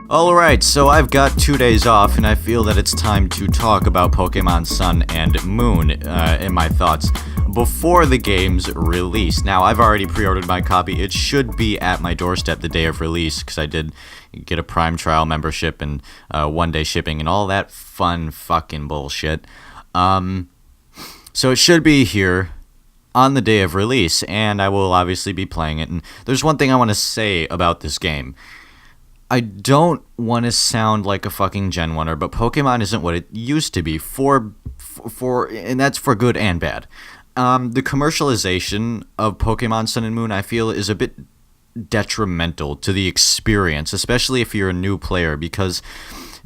Alright, so I've got 2 days off, and I feel that it's time to talk about Pokemon Sun and Moon in my thoughts before the game's release. Now, I've already pre-ordered my copy. It should be at my doorstep the day of release, because I did get a Prime trial membership and one-day shipping and all that fun fucking bullshit. So it should be here on the day of release, and I will obviously be playing it. And there's one thing I want to say about this game. I don't want to sound like a fucking Gen 1er, but Pokemon isn't what it used to be, and that's for good and bad. The commercialization of Pokemon Sun and Moon, I feel, is a bit detrimental to the experience, especially if you're a new player, because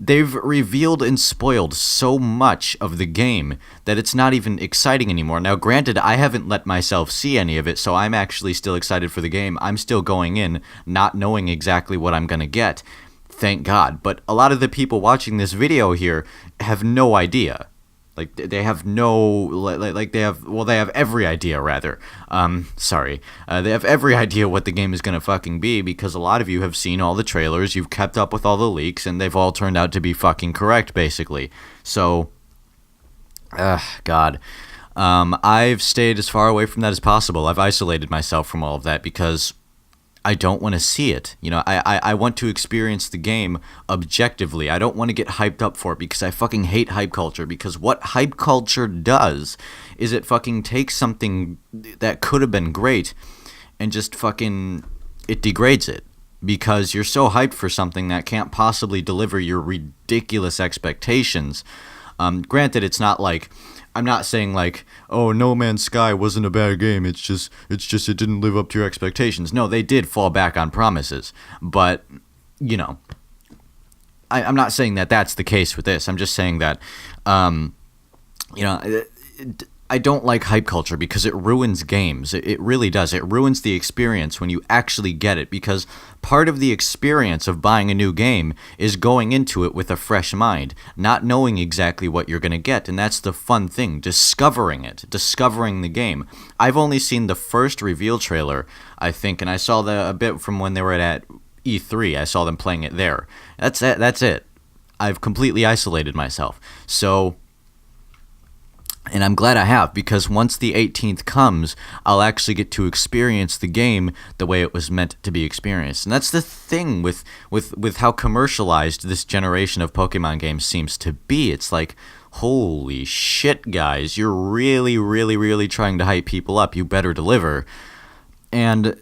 they've revealed and spoiled so much of the game that it's not even exciting anymore. Now, granted, I haven't let myself see any of it, so I'm actually still excited for the game. I'm still going in not knowing exactly what I'm going to get. Thank God. But a lot of the people watching this video here have no idea. Like, they have they have every idea, rather. They have every idea what the game is going to fucking be, because a lot of you have seen all the trailers, you've kept up with all the leaks, and they've all turned out to be fucking correct, basically. So, God. I've stayed as far away from that as possible. I've isolated myself from all of that, because I don't want to see it. You know, I want to experience the game objectively. I don't want to get hyped up for it, because I fucking hate hype culture. Because what hype culture does is it fucking takes something that could have been great and just fucking, it degrades it. Because you're so hyped for something that can't possibly deliver your ridiculous expectations. Granted, it's not like, I'm not saying like, oh, No Man's Sky wasn't a bad game. It's just it didn't live up to your expectations. No, they did fall back on promises. But, you know, I'm not saying that that's the case with this. I'm just saying that, I don't like hype culture because it ruins games. It really does. It ruins the experience when you actually get it, because part of the experience of buying a new game is going into it with a fresh mind, not knowing exactly what you're going to get, and that's the fun thing, discovering the game. I've only seen the first reveal trailer, I think, and I saw a bit from when they were at E3. I saw them playing it there. That's it. I've completely isolated myself. So, and I'm glad I have, because once the 18th comes, I'll actually get to experience the game the way it was meant to be experienced. And that's the thing with how commercialized this generation of Pokemon games seems to be. It's like, holy shit, guys, you're really, really, really trying to hype people up. You better deliver. And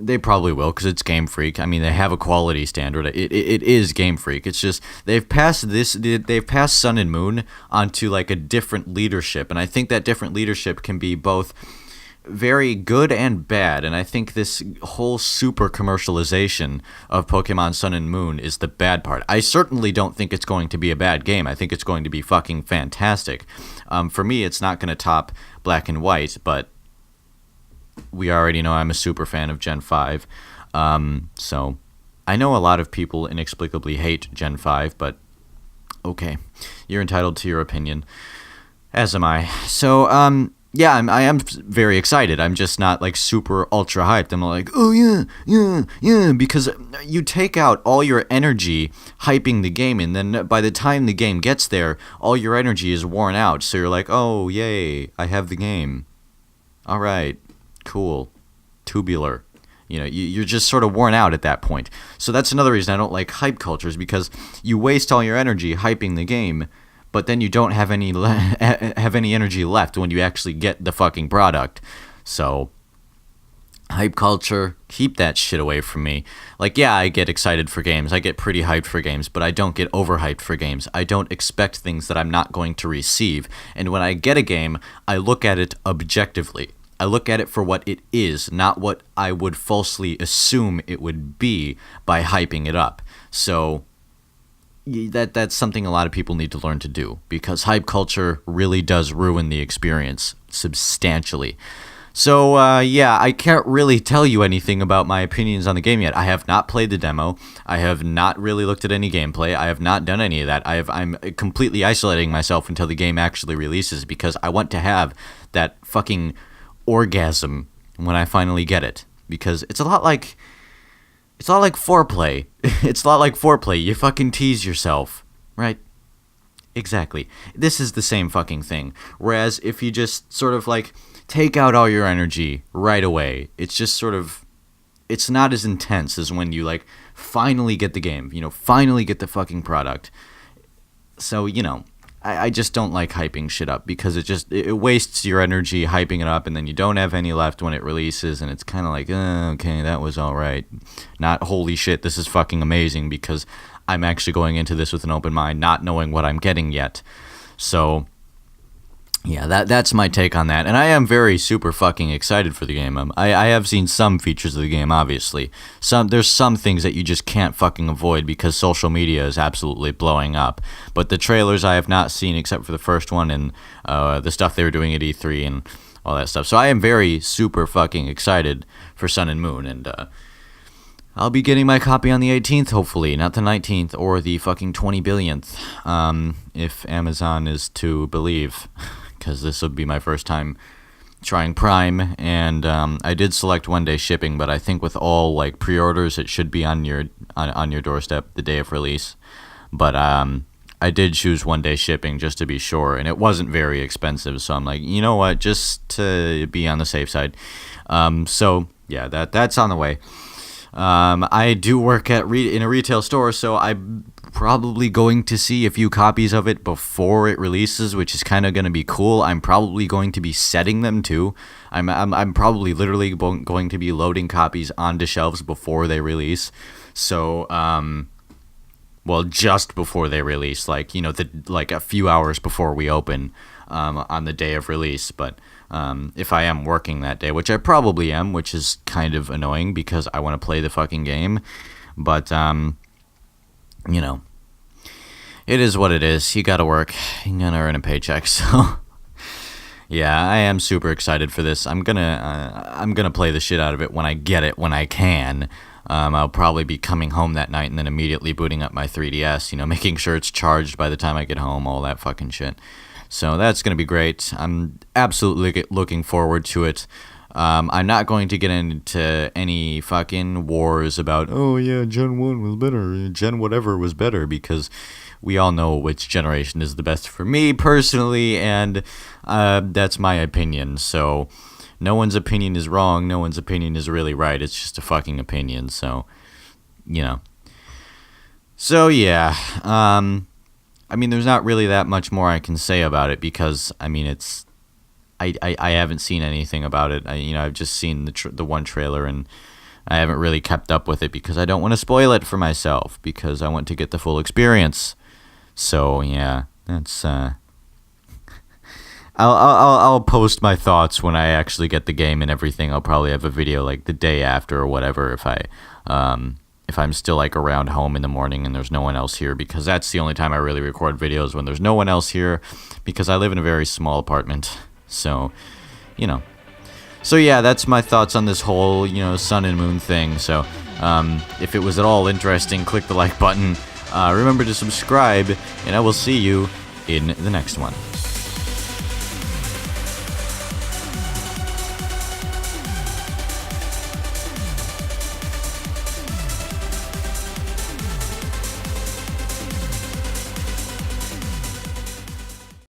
they probably will, because it's Game Freak. I mean, they have a quality standard. It is Game Freak. It's just they've passed Sun and Moon onto like a different leadership, and I think that different leadership can be both very good and bad. And I think this whole super commercialization of Pokemon Sun and Moon is the bad part. I certainly don't think it's going to be a bad game. I think it's going to be fucking fantastic. For me, it's not going to top Black and White, but we already know I'm a super fan of Gen 5, so I know a lot of people inexplicably hate Gen 5, but okay, you're entitled to your opinion, as am I. So, yeah, I am very excited. I'm just not, like, super ultra hyped. I'm not like, oh, yeah, because you take out all your energy hyping the game, and then by the time the game gets there, all your energy is worn out, so you're like, oh, yay, I have the game. All right. Cool. Tubular. You know, you're just sort of worn out at that point. So that's another reason I don't like hype cultures, because you waste all your energy hyping the game, but then you don't have any energy left when you actually get the fucking product. So, hype culture, keep that shit away from me. Like, yeah, I get excited for games. I get pretty hyped for games, but I don't get overhyped for games. I don't expect things that I'm not going to receive. And when I get a game, I look at it objectively. I look at it for what it is, not what I would falsely assume it would be by hyping it up. So that's something a lot of people need to learn to do, because hype culture really does ruin the experience substantially. So, yeah, I can't really tell you anything about my opinions on the game yet. I have not played the demo. I have not really looked at any gameplay. I have not done any of that. I'm completely isolating myself until the game actually releases, because I want to have that fucking orgasm when I finally get it, because it's a lot like It's a lot like foreplay. It's a lot like foreplay. You fucking tease yourself, right? Exactly. This is the same fucking thing. Whereas if you just sort of like take out all your energy right away, it's just sort of, it's not as intense as when you like finally get the game, finally get the fucking product. So, I just don't like hyping shit up because it wastes your energy hyping it up, and then you don't have any left when it releases, and it's kind of like, okay, that was all right. Not holy shit, this is fucking amazing, because I'm actually going into this with an open mind, not knowing what I'm getting yet. So, yeah, that's my take on that, and I am very super fucking excited for the game. I have seen some features of the game, obviously. There's some things that you just can't fucking avoid because social media is absolutely blowing up. But the trailers I have not seen except for the first one and the stuff they were doing at E3 and all that stuff. So I am very super fucking excited for Sun and Moon, and I'll be getting my copy on the 18th, hopefully, not the 19th or the fucking 20 billionth, if Amazon is to believe. Because this would be my first time trying Prime, and I did select one-day shipping, but I think with all like pre-orders, it should be on your doorstep the day of release. But I did choose one-day shipping just to be sure, and it wasn't very expensive, so I'm like, you know what, just to be on the safe side. So yeah, that's on the way. I do work in a retail store, so I'm probably going to see a few copies of it before it releases, which is kind of going to be cool. I'm probably going to be setting them too. I'm probably literally going to be loading copies onto shelves before they release. So, well, just before they release, like a few hours before we open, on the day of release, but. If I am working that day, which I probably am, which is kind of annoying because I want to play the fucking game. But, it is what it is. You gotta work. You gotta earn a paycheck. So, yeah, I am super excited for this. I'm gonna play the shit out of it when I get it, when I can. I'll probably be coming home that night and then immediately booting up my 3DS, making sure it's charged by the time I get home, all that fucking shit. So that's going to be great. I'm absolutely looking forward to it. I'm not going to get into any fucking wars about, oh yeah, Gen 1 was better, Gen whatever was better, because we all know which generation is the best for me personally, and that's my opinion. So no one's opinion is wrong, no one's opinion is really right. It's just a fucking opinion, so, So yeah, there's not really that much more I can say about it because, it's, I haven't seen anything about it. I've just seen the one trailer, and I haven't really kept up with it because I don't want to spoil it for myself because I want to get the full experience. So yeah, that's I'll post my thoughts when I actually get the game and everything. I'll probably have a video like the day after or whatever if I'm still like around home in the morning and there's no one else here, because that's the only time I really record videos, when there's no one else here, because I live in a very small apartment. So, So yeah, that's my thoughts on this whole, Sun and Moon thing. So, if it was at all interesting, click the like button. Remember to subscribe, and I will see you in the next one.